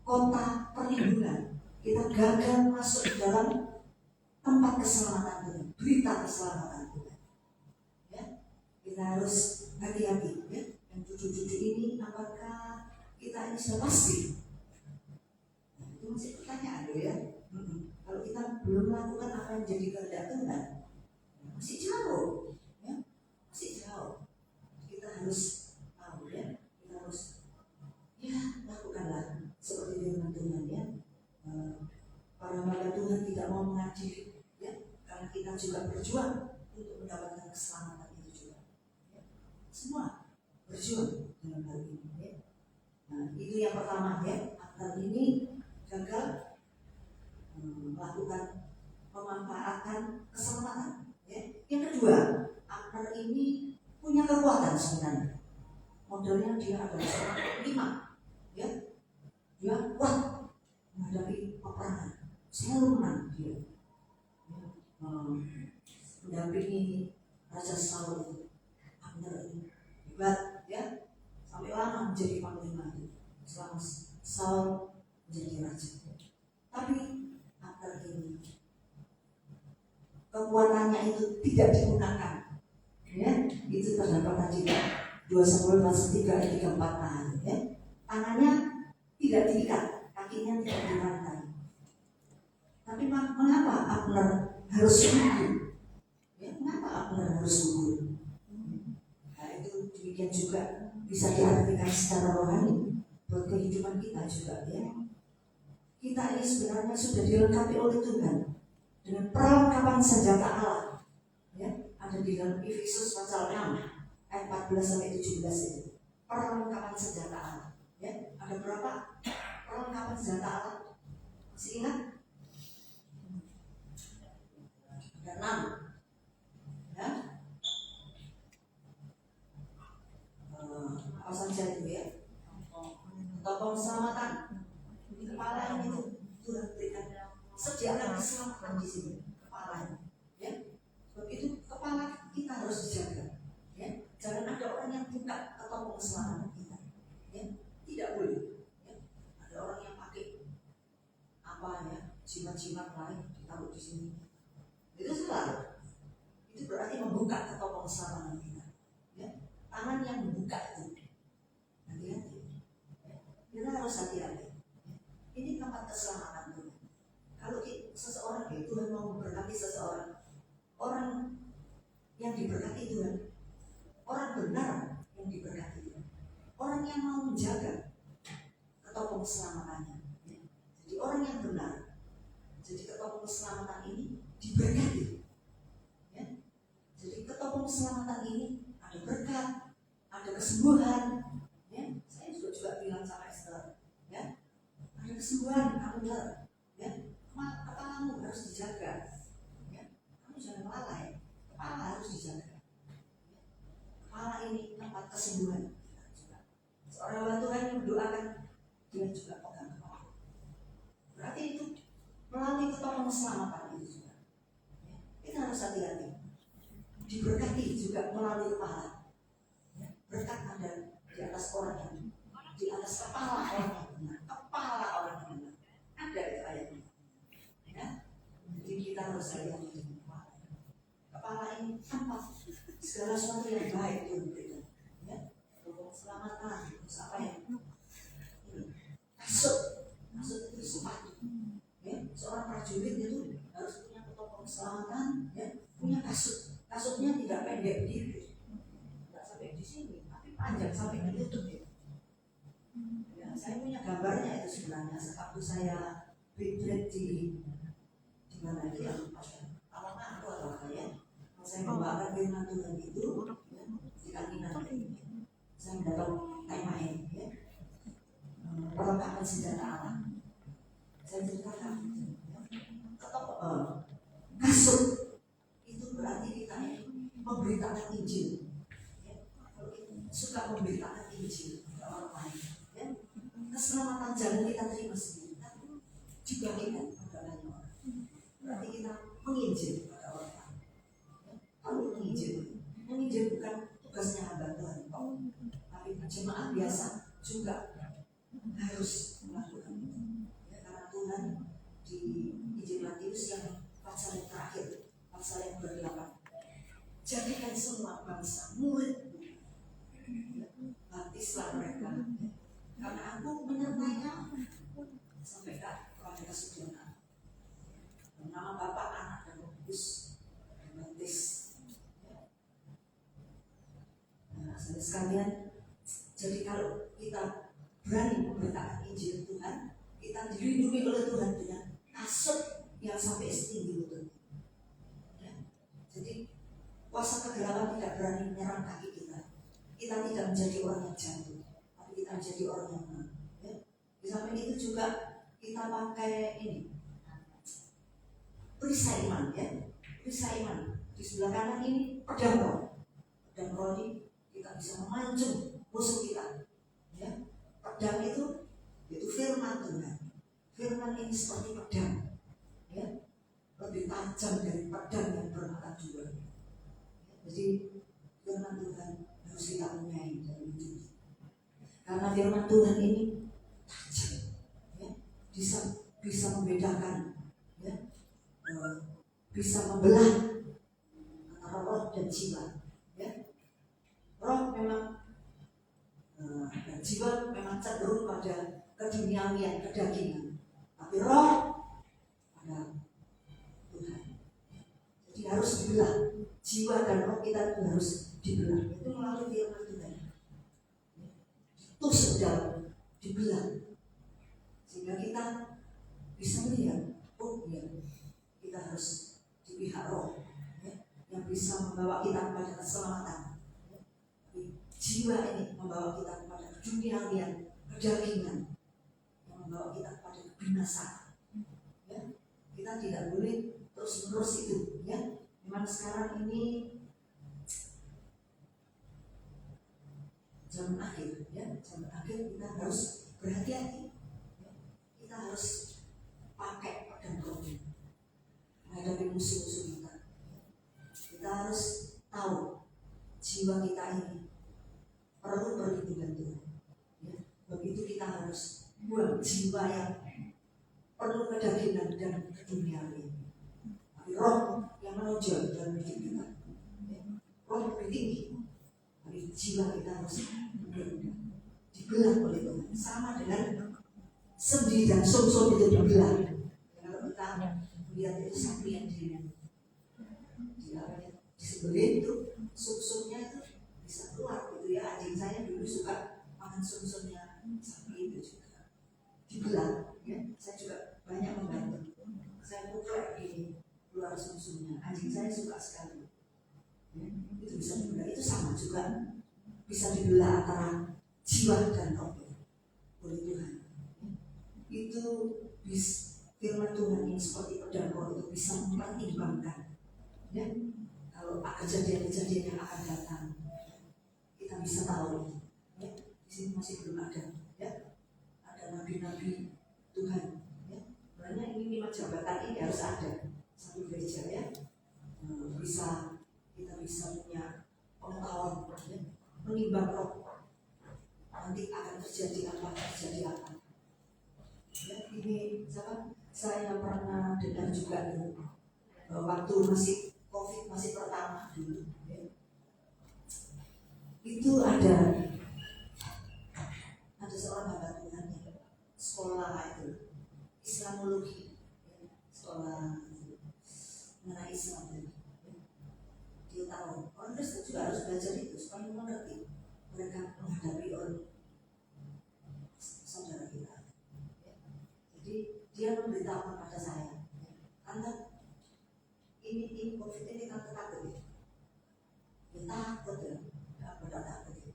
kota perlindungan. Kita gagal masuk di dalam tempat keselamatan Tuhan, berita keselamatan Tuhan. Ya, kita harus hati-hati. Ya, yang cucu-cucu ini, apakah kita ini sudah pasti? Nah, itu masih pertanyaan ya. Kalau kita belum melakukan apa yang jadi kehendak Tuhan, masih jauh, ya, masih jauh. Kita harus tahu ya, kita harus ya lakukanlah seperti firman Tuhan ya. Para hamba Tuhan tidak mau mengadili ya, karena kita juga berjuang untuk mendapatkan keselamatan itu juga. Ya. Semua berjuang dalam hal ini. Ya. Nah, itu yang pertama ya. Abner ini gagal melakukan memanfaatkan keselamatan. Ya. Yang kedua, Abner ini punya kekuatan sebenarnya. Modelnya dia adalah seorang panglima. Ya. Dia kuat menghadapi peperangan. Selalu menang dia. Mendampingi Raja Saul itu. Abner ini hebat ya, sampai lama menjadi panglima itu selama Saul menjadi raja. Tapi Abner ini kekuatannya itu tidak digunakan. Ya, itu terdapat tadi 2 Samuel pasal 3 ayat 34 tahan. Ya. Tangannya tidak diikat, kakinya tidak dirantai. Tapi mengapa Abner harus gugur? Ya, mengapa Abner harus gugur? Nah, itu demikian juga bisa diartikan secara rohani buat kehidupan kita juga ya. Kita ini sebenarnya sudah dilengkapi oleh Tuhan dengan perlengkapan senjata Allah. Ya, ada di dalam Efesus pasal 6 ayat 14 sampai 17 itu. Perlengkapan senjata Allah. Ya, ada berapa perlengkapan senjata Allah? Masih ingat? Ada 6. Ya. Apa saja itu ya? Topeng keselamatan. Kepala ini tuh Tuhan berikan. Sediakan keselamatan di sini. Kepala. Ya. Sebab itu kepala kita harus dijaga. Ya. Jangan ada orang yang buka topeng keselamatan kita. Ya. Tidak boleh. Ya. Ada orang yang pakai apa ya? Jimat-jimat lain ditaruh di sini. Itu salah. Itu berarti membuka topeng keselamatan kita. Ya. Tangan yang membuka itu. Hati-hati. Ya. Kita harus hati-hati. Ya. Ini tempat keselamatan Tuhan. Kalau seseorang ya, Tuhan mau memberkati seseorang, orang yang diberkati Tuhan, orang benar yang diberkati Tuhan, orang yang mau menjaga ketopeng keselamatannya. Ya. Jadi orang yang benar. Jadi ketopeng keselamatan ini diberkati. Ya. Jadi ketopeng keselamatan ini ada berkat, ada kesembuhan. Ya. Saya juga bilang sama Esther, ya, ada kesembuhan kamu ya, kepalamu harus dijaga. Ya. Kamu jangan lalai, kepala harus dijaga. Ya. Kepala ini tempat kesembuhan. Seorang hamba Tuhan yang mendoakan, dia juga pegang kepala. Berarti itu melalui ketolongan keselamatan itu juga. Ya, kita harus hati-hati. Diberkati juga melalui kepala. Ya, berkat ada di atas orang yang, di atas kepala orang yang benar, kepala orang yang benar. Ada itu ayatnya. Ya, jadi kita harus hati-hati dengan kepala. Kepala ini apa? Segala sesuatu yang baik itu diberikan. Ya, untuk keselamatan, terus apa yang kasut itu sepatu. Ya, seorang prajurit itu harus punya protokol keselamatan, ya, punya kasut. Kasutnya tidak pendek begitu, tidak sampai di sini, tapi panjang sampai di lutut ya. Ya, saya punya gambarnya itu sebenarnya. Waktu saya retreat di mana itu ya, apa aku atau apa ya? Saya membawakan firman Tuhan itu ya, di kaki nanti. Saya mendapat main ya, perlengkapan senjata alam. Saya ceritakan kasut itu berarti kita memberitakan Injil ya. Kalau kita suka memberitakan Injil kepada orang lain ya, keselamatan jangan kita terima sendiri, tapi dibagikan kepada banyak orang. Berarti kita menginjil kepada orang lain ya. Kalau menginjil bukan tugasnya hamba Tuhan, tapi jemaat biasa juga harus melakukan itu ya, karena Tuhan di Injil Matius yang pasal yang terakhir, pasal yang ke-8, jadikan semua bangsa murid, baptislah mereka ya, karena aku menyertai kamu sampai kepada kesempurnaan. Nama Bapa, Anak, dan Roh Kudus, baptis ya. Nah, saudara sekalian, jadi kalau kita berani memberitakan Injil Tuhan, kita dilindungi oleh Tuhan dengan kasut yang sampai setinggi lutut. Ya. Jadi kuasa kegelapan tidak berani menyerang kaki kita. Kita tidak menjadi orang yang jatuh, tapi kita menjadi orang yang menang. Ya. Di samping itu juga kita pakai ini perisai iman, ya. Perisai iman. Di sebelah kanan ini pedang roh. Pedang roh ini kita bisa memancung musuh kita. Ya. Pedang itu firman Tuhan. Firman ini seperti pedang, ya, lebih tajam dari pedang yang bermata dua. Jadi firman Tuhan harus kita punyai dalam hidup. Karena firman Tuhan ini tajam, ya, bisa membedakan, ya, bisa membelah antara roh dan jiwa. Ya. Roh memang dan jiwa memang cenderung pada keduniawian, kedagingan, tapi roh pada Tuhan. Jadi harus dibelah, jiwa dan roh kita itu harus dibelah. Itu melalui firman Tuhan. Ditusuk dalam, dibelah, sehingga kita bisa melihat, oh iya, kita harus di pihak roh, ya, yang bisa membawa kita kepada keselamatan. Jiwa ini membawa kita kepada keduniawian, kedagingan, yang membawa kita kepada kebinasaan. Ya, kita tidak boleh terus-menerus itu. Ya, memang sekarang ini zaman akhir, ya, zaman akhir kita harus berhati-hati. Ya, kita harus pakai pedang roh menghadapi musuh-musuh kita. Kita harus tahu jiwa kita ini perlu perlindungan Tuhan. Ya, begitu kita harus buang jiwa yang penuh kedagingan dan keduniawian. Tapi roh yang menonjol dalam hidup kita, ya, roh lebih tinggi. Tapi jiwa kita harus dibelah oleh Tuhan. Sama dengan sendi dan sumsum itu dibelah. Kalau kita lihat itu sapi yang disembelih itu sumsumnya itu bisa keluar gitu ya. Anjing saya dulu suka makan sumsumnya sapi itu juga dibelah ya. Saya juga banyak membantu. Saya pukul ini keluar sumsumnya. Anjing saya suka sekali ya. Itu bisa dibelah. Itu sama juga bisa dibelah antara jiwa dan roh oleh Tuhan ya. Itu firman Tuhan yang seperti pedang roh itu bisa mempertimbangkan ya. Kalau kejadian-kejadian yang akan datang, kita bisa tahu ya. Di sini masih belum ada, ya. Ada nabi-nabi Tuhan, ya. Makanya ini 5 jabatan ini harus ada satu gereja, ya. Bisa kita bisa punya pengetahuan, ya, menimbang roh. Nanti akan terjadi apa, ya. Ini saya pernah dengar juga nih, waktu masih COVID masih pertama dulu, ya. Itu ada seorang hamba Tuhan yang sekolah itu Islamologi, ya. Sekolah mengenai Islam, ya. Dia tahu orang Kristen juga harus belajar itu supaya mengerti mereka menghadapi orang saudara kita, ya. Jadi dia memberitahu kepada saya, Tante, ini COVID ini tante takut, ya. Ya takut, ya. Takut, ya.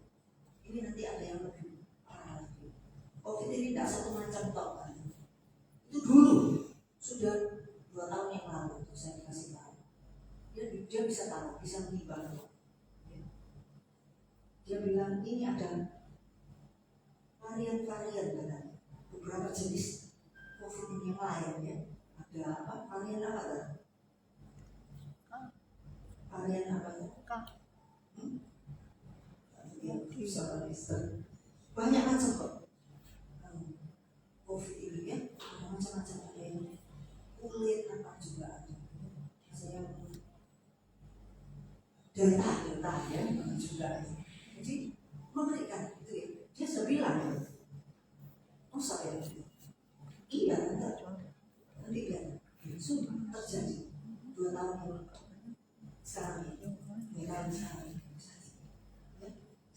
Ini nanti ada yang lebih parah lagi. COVID ini tidak satu macam toh, kan. Itu dulu sudah 2 tahun yang lalu itu saya dikasih tahu. Dia bisa tahu, bisa menimbang, ya. Dia bilang ini ada varian-varian, katanya. Beberapa jenis COVID ini yang lain, ya. Ada apa? Varian apa, kan? Varian apa, ya? Ya, banyak macam kok. COVID ini, ya, ada macam-macam, ada yang kulit apa juga ada. Saya delta ya juga ada. Jadi mengerikan itu, ya. Dia sudah bilang, ya. Oh saya iya nanti lihat sudah terjadi 2 tahun yang sekarang ini, ya, sekarang. Ya.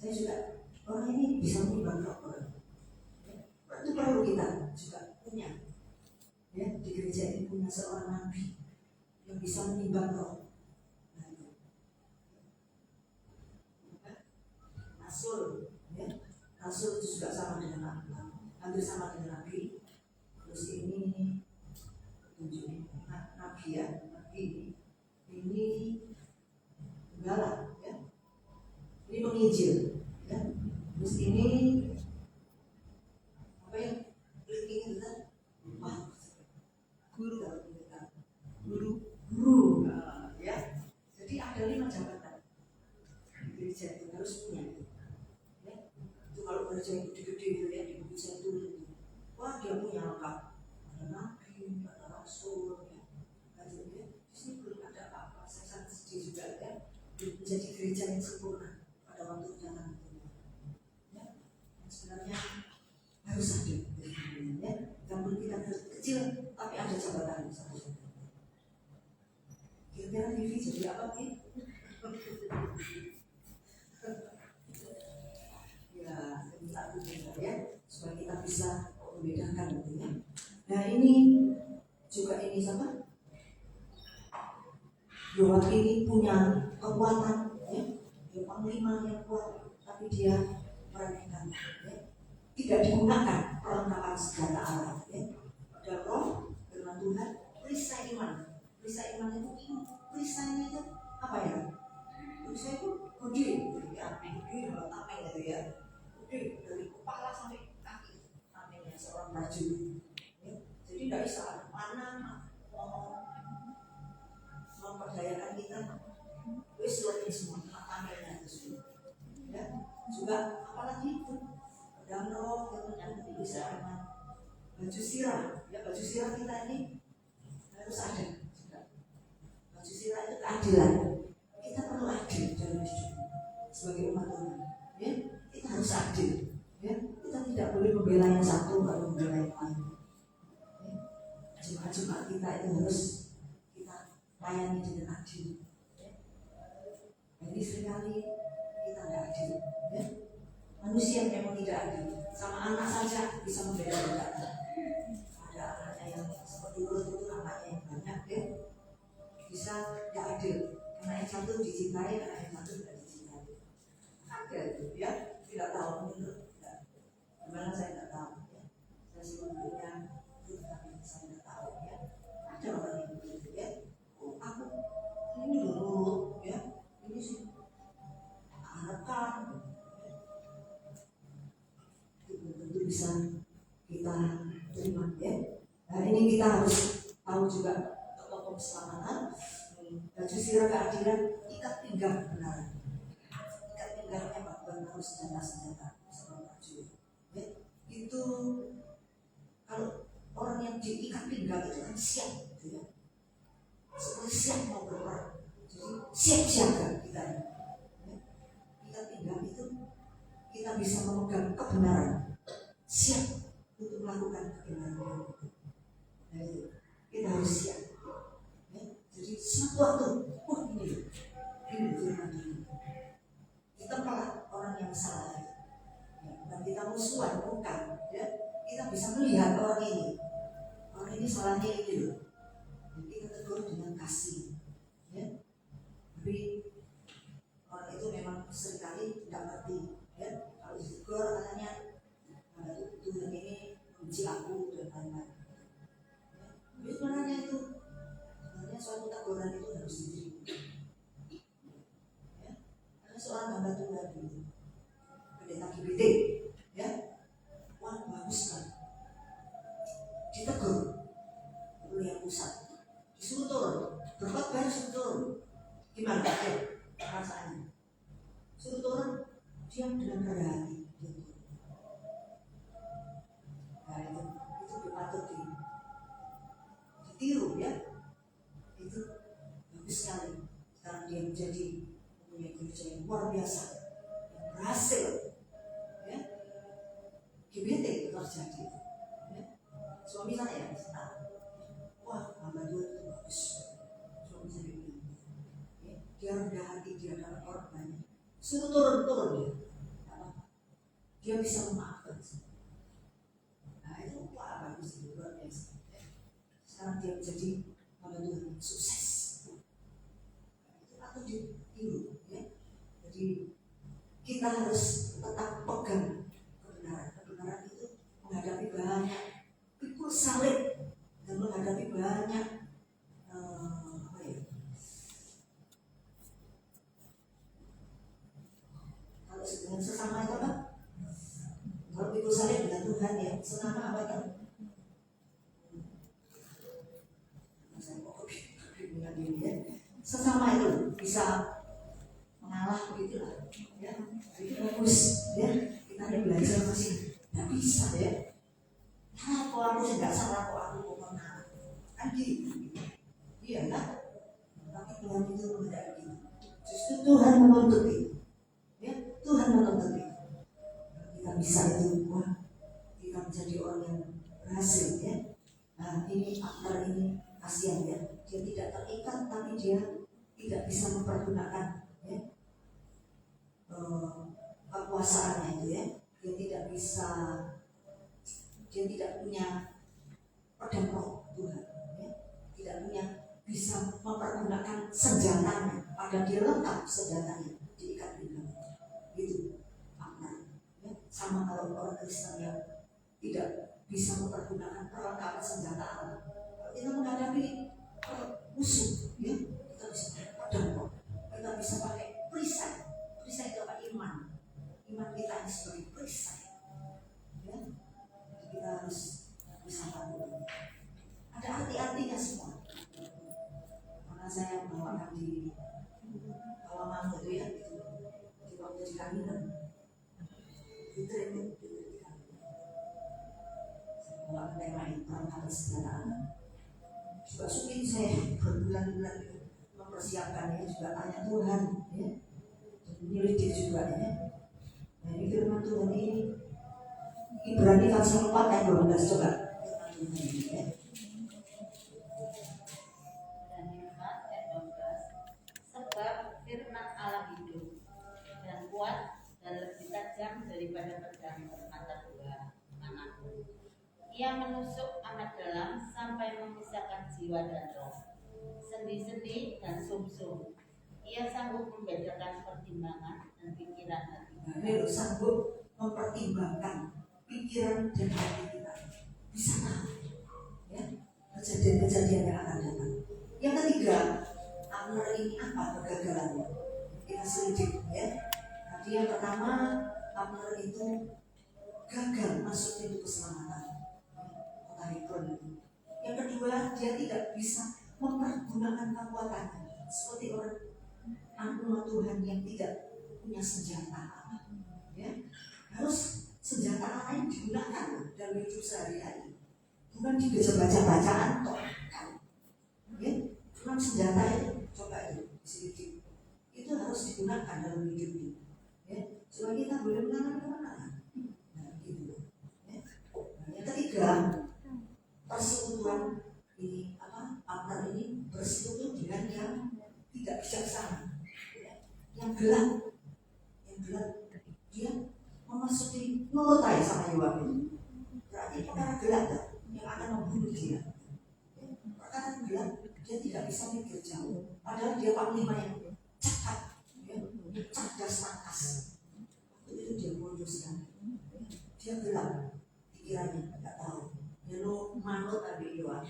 Saya juga orang ini bisa menimbang orang. Itu perlu kita juga punya, ya, di gereja ini punya seorang nabi yang bisa menimbang roh. Nah, itu. Rasul, ya. Rasul itu juga sama dengan nabi, hampir sama dengan nabi. Terus ini tunjukin nabi, ya, nabi ini penggala, ya. Ini penginjil, ya. Terus ini apa yang ini kita guru, ya. Jadi ada 5 jabatan di gereja itu harus punya, ya. Itu kalau gereja yang gede-gede itu, ya, di Bukit Zaitun itu, wah dia punya lengkap, ada nabi, ada rasul, ya. Lalu, ya, di sini belum ada apa-apa. Saya sangat sedih juga, ya, menjadi gereja yang sempurna pada waktu datang itu, ya. Sebenarnya harus ada, ya. Walaupun kita kecil tapi ada jabatan satu. Kira-kira TV jadi apa sih? Ya, minta dukungan, ya, supaya kita bisa membedakan, gitu, ya. Nah ini juga ini sama. Yohat ini punya kekuatan, ya. Dia panglima yang kuat, tapi dia meremehkan, ya. Tidak digunakan perlengkapan senjata Allah, ya. Ada roh, firman Tuhan, perisai iman. Perisai iman itu, perisainya itu apa, ya? Perisai itu gede, ya, gede, tameng gitu, ya. Gede dari kepala sampai kaki, tamengnya seorang prajurit, ya. Jadi tidak bisa ada panah memperdayakan kita. Wis ini semua tamengnya itu semua, ya. Juga apalagi itu dan roh yang bisa dengan baju sirah, ya. Baju sirah kita ini harus ada juga. Baju sirah itu keadilan. Kita perlu adil dalam hidup sebagai umat Tuhan, ya. Kita harus adil, ya. Kita tidak boleh membela yang satu kalau membela yang lain, ya. Jemaat-jemaat kita itu harus kita layani dengan adil, ya. Ini seringkali kita tidak adil, ya. Manusia memang tidak adil, sama anak saja bisa membeda-bedakan. Ada anaknya yang seperti itu anaknya yang banyak, ya. Bisa tidak adil, karena yang satu dicintai, karena yang satu tidak dicintai. Ada itu, ya. Tidak tahu menurut, ya. Gimana saya tidak tahu, ya. Saya sebelumnya itu tapi saya tidak tahu, ya. Ada orang yang begitu, ya. Oh, aku ini dulu, ya. Ini sih harapkan. bisa kita terima ya. Nah ini kita harus tahu juga tokoh keselamatan, baju sirah keadilan, ikat pinggang kebenaran. Ikat pinggangnya bukan harus senjata sama baju ya. Itu kalau orang yang diikat pinggang itu kan siap gitu ya, seperti siap mau berperang, jadi siap siaga kita ya. Ikat pinggang itu kita bisa memegang kebenaran, siap untuk melakukan kebenaran. Nah itu kita harus siap ya. Jadi suatu waktu, ini firman ini kita pelak orang yang salah ya. Bukan kita musuhan, bukan ya. Kita bisa melihat orang ini salahnya ini loh. Jadi kita tegur dengan kasih ya. Tapi orang itu memang seringkali tidak ngerti ya. Kalau ditegur katanya Tuhan ini membenci aku dan lain-lain ya. Tapi sebenarnya suatu teguran itu harus diterima ya. Karena seorang hamba Tuhan itu pendeta GBT ya, wah bagus kan, ditegur oleh yang pusat, disuruh turun, berkhotbah disuruh turun, gimana ya perasaannya? Suruh turun, diam dengan rendah hati. Nah itu patut ditiru ya. Itu bagus sekali. Sekarang dia menjadi mempunyai gereja yang luar biasa, yang berhasil ya. GBT itu terjadi ya. Suami saya wah hamba Tuhan itu bagus. Suami saya bilang ya, dia rendah hati, dia dapat orang banyak, suruh turun dia, dia bisa memaafkan. Nah itu wah bagus, itu luar biasa ya. Sekarang dia menjadi hamba Tuhan yang sukses. Itu patut ditiru ya. Jadi kita harus tetap pegang kebenaran itu menghadapi banyak pikul salib dan menghadapi banyak kalau dengan sesama itu apa? Kalau pikul salib dengan Tuhan ya, sesama apa kan? Sesama itu bisa mengalah begitulah ya. Itu bagus ya. Kita ada belajar masih tidak bisa ya. Kalau aku tidak salah, kok aku mau mengalah kan gitu. Iya kan? Tapi Tuhan itu tidak begitu. Justru Tuhan menuntut itu ya. Tuhan menuntut itu. Kita bisa itu, wah kita menjadi orang yang berhasil ya. Nah ini partner ini kasihan ya. Dia tidak terikat tapi dia tidak bisa mempergunakan ya, kekuasaannya itu ya. Dia tidak punya pedang roh Tuhan ya. Tidak punya bisa mempergunakan senjatanya, padahal dia lengkap senjatanya diikat pinggang itu partner ya. Sama kalau orang Kristen yang tidak bisa mempergunakan perlengkapan senjata Allah, kalau kita menghadapi musuh ya, kita bisa pakai pedang roh, kita bisa pakai perisai itu apa? Iman kita ini sebagai perisai ya. Jadi kita harus bisa tahu ada arti-artinya semua. Karena saya bawakan di Tawaman itu ya, di waktu di Kaminan itu saya bawakan tema itu perangkat senjata. Juga sulit saya berbulan-bulan mempersiapkannya, juga tanya Tuhan ya, dan menyelidik juga ya. Nah ini firman Tuhan ini Ibrani pasal 4 ayat 12 coba. Ya. Ibrani 4 ayat 12. Sebab firman Allah hidup dan kuat dan lebih tajam daripada pedang bermata dua manapun. Ia menusuk amat dalam sampai memisahkan jiwa dan roh, sendi-sendi dan sumsum. Ia sanggup membedakan pertimbangan dan pikiran hati. Dia sanggup mempertimbangkan pikiran dan hati kita. Bisa tahu ya kejadian-kejadian yang akan datang. Yang ketiga, Abner ini apa kegagalannya? Kita selidik ya. Tadi yang pertama, Abner itu gagal masuk pintu keselamatan kota Hebron itu. Yang kedua, dia tidak bisa mempergunakan kekuatannya seperti orang umat Tuhan yang tidak punya senjata. Ya, harus senjata apa yang digunakan dalam hidup sehari-hari, bukan dibaca-bacaan toh. Ya, cuma senjata itu coba itu sedikit itu harus digunakan dalam hidup ini. Ya, supaya kita boleh mengalami kemenangan. Nah, gitu. Ya. Nah, yang ketiga, persekutuan ini partner ini bersekutu dengan yang tidak bijaksana, ya, yang gelap, dia memasuki melutai sama Yoab ini. Berarti perkara gelap yang akan membunuh dia. Perkara gelap dia tidak bisa mikir jauh. Padahal dia panglima yang cepat, ya, cerdas tangkas. Itu dia bodoh sekali. Dia gelap pikirannya, tidak tahu. Dia manut tadi Yoab,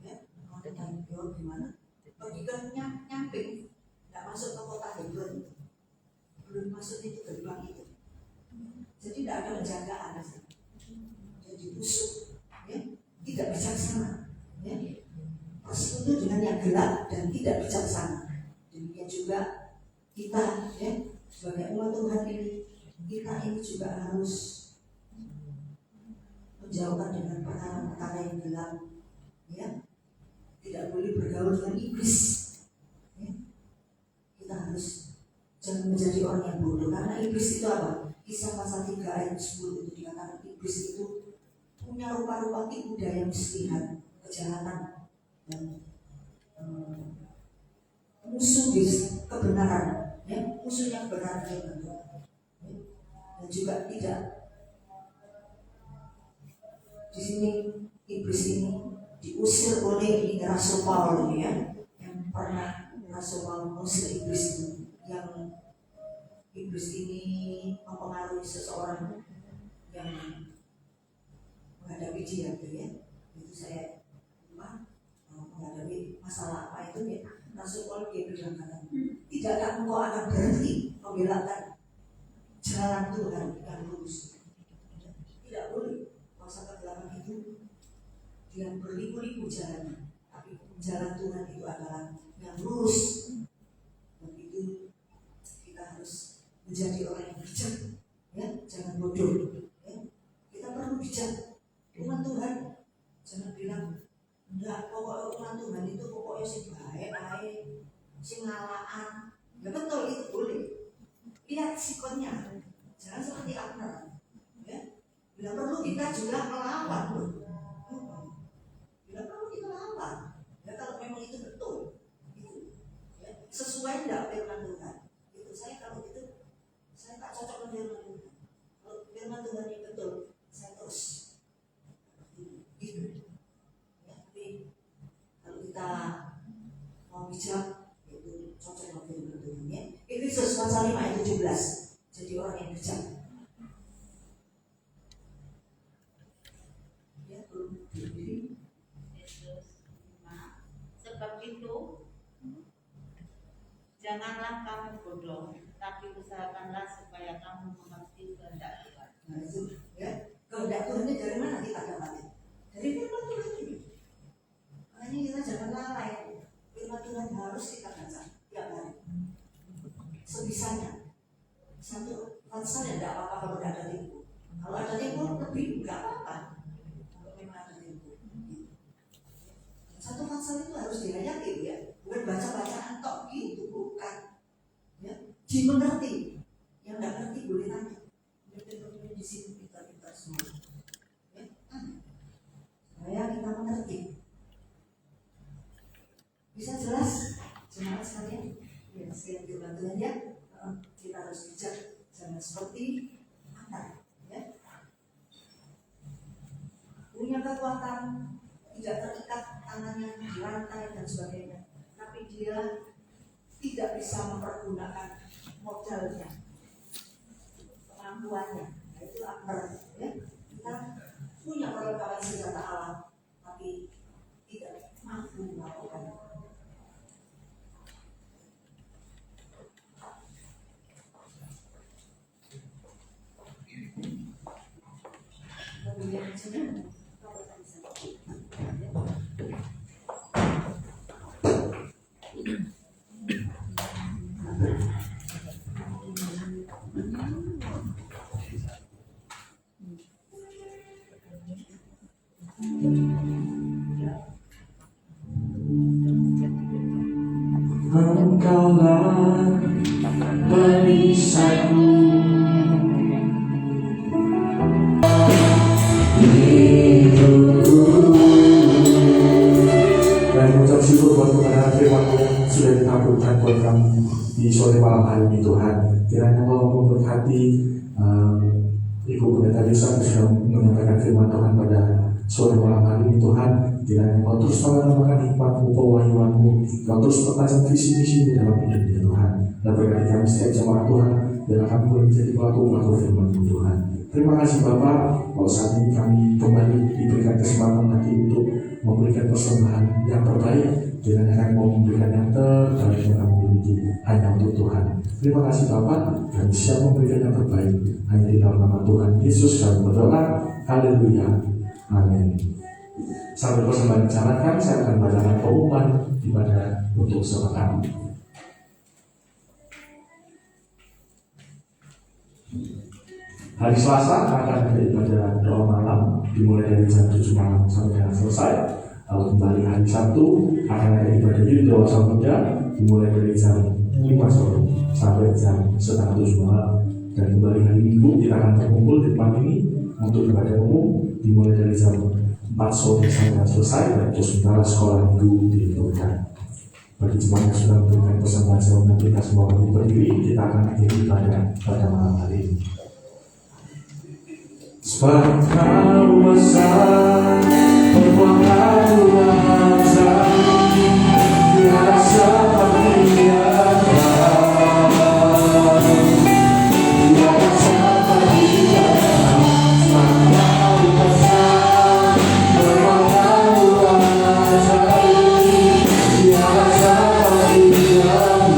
ya, manut tadi Yoab gimana? Pergi ke nyamping, tidak masuk ke kota Hebron, belum masuk itu gerbang itu. Jadi tidak ada penjagaan, jadi busuk, ya, tidak bijaksana, ya. Persekutu dengan yang gelap dan tidak bijaksana. Demikian juga kita, ya, sebagai umat Tuhan ini, kita ini juga harus menjauhkan dengan perkara-perkara yang gelap, ya. Tidak boleh bergaul dengan iblis, ya. Kita harus jangan menjadi orang yang bodoh, karena iblis itu apa? Kisah pasal 3 ayat 10 itu dikatakan iblis itu punya rupa-rupa tipu daya muslihat, kejahatan dan musuh kebenaran, ya, musuh yang benar firman Tuhan, ya. Dan juga tidak di sini iblis ini diusir oleh Rasul Paul, ya, yang pernah Rasul Paul mengusir iblis itu, yang iblis ini mempengaruhi seseorang yang menghadapi dia, ya. Itu saya menghadapi masalah apa itu, ya. Rasul Paul dia bilang kata, tidakkah engkau akan berhenti membelakan jalan Tuhan yang lurus? Tidak boleh. Masa kegelapan itu dia berliku-liku jalannya, tapi jalan Tuhan itu adalah yang lurus. Dan itu kita harus menjadi orang yang bijak, ya, jangan bodoh, ya. Kita perlu bijak. Umat Tuhan jangan bilang enggak, pokoknya umat Tuhan itu pokoknya sing baik-baik, sing ngalaan. Ya betul, itu boleh. Lihat sikonnya, jangan seperti Abner, ya. Bila perlu kita juga melawan, loh. Bila perlu kita lawan, ya, kalau memang itu betul, itu, ya, sesuai tidak firman Tuhan. Itu saya kalau itu saya tak cocok dengan firman Tuhan. Kalau firman Tuhan yang betul, saya terus gitu. Ya, tapi kalau kita mau bijak, itu cocok dengan firman Tuhan, ya. Efesus pasal 5 ayat 17. Jadi orang yang bijak. Ya, belum berdiri. Efesus 5. Sebab itu janganlah kamu bodoh, tapi usahakanlah supaya kamu mengerti kehendak Tuhan. Nah itu, ya, kehendak Tuhan ini dari mana kita dapatnya? Dari firman Tuhan ini. Makanya kita jangan lalai. Firman Tuhan harus kita baca tiap hari, sebisanya. Satu pasal ya tidak apa-apa kalau tidak ada tipu. Kalau ada tipu lebih nggak apa-apa. Kalau memang ada tipu. Satu pasal itu harus dihayati, ya. Bukan baca-bacaan tok gitu, bukan. Ya, dimengerti. Yang nggak ngerti boleh tanya. Di sini kita semua, ya, supaya kita mengerti. Bisa jelas, jemaat sekalian. Ya, sekian firman Tuhan, ya. Kita harus bijak, jangan seperti Hagar, ya. Punya kekuatan, tidak terikat tangannya di rantai dan sebagainya, tapi dia tidak bisa mempergunakan modalnya, kemampuannya. Nah, itu Akbar, ya. Kita punya perlengkapan senjata alam, tapi tidak mampu melakukan. Engkaulah perisaiku, hidupku. Dan mengucap syukur buat kebenaran firman-Mu yang sudah dikabulkan buat kami di sore malam hari ini Tuhan. Kiranya Engkau memberkati Ibu Pendeta Desa yang sudah menyampaikan firman Tuhan pada sore malam hari ini Tuhan. Kiranya Engkau terus mengamalkan hikmat-Mu, pewahyuan-Mu, Engkau terus pertajam visi misi dalam hidupnya Tuhan. Dan berkati kami setiap jemaat Tuhan, dan kami boleh menjadi pelaku firman-Mu Tuhan. Terima kasih Bapak, bahwa saat ini kami kembali diberikan kesempatan lagi untuk memberikan persembahan yang terbaik. Kiranya kami mau memberikan yang terbaik yang kami miliki hanya untuk Tuhan. Terima kasih Bapak, kami siap memberikan yang terbaik hanya di dalam nama Tuhan Yesus kami berdoa. Haleluya, amin. Sambil persembahan dijalankan, saya akan bacakan pengumuman ibadah untuk sepekan. Hari Selasa akan ada ibadah doa malam dimulai dari jam 7 malam sampai dengan selesai. Lalu kembali hari Sabtu akan ada ibadah Yud Doa Muda dimulai dari jam 5 sore sampai jam setengah 7 malam. Dan kembali hari Minggu kita akan berkumpul di depan ini untuk ibadah umum dimulai dari jam 4 sore sampai selesai, dan terus sementara sekolah minggu dihidupkan. Bagi jemaat yang sudah memberikan persembahan sebelum kita semua berdiri, kita akan akhiri ibadah pada malam hari ini. Sebab Kau besar, berkuasa kuasa, tiada seperti Engkau, tiada seperti Engkau. Sebab Kau besar, berkuasa kuasa, tiada seperti Engkau,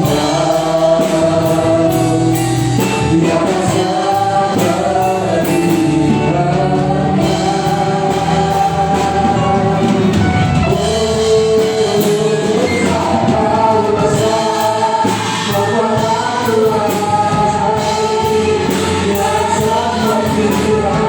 tiada seperti Tuhan.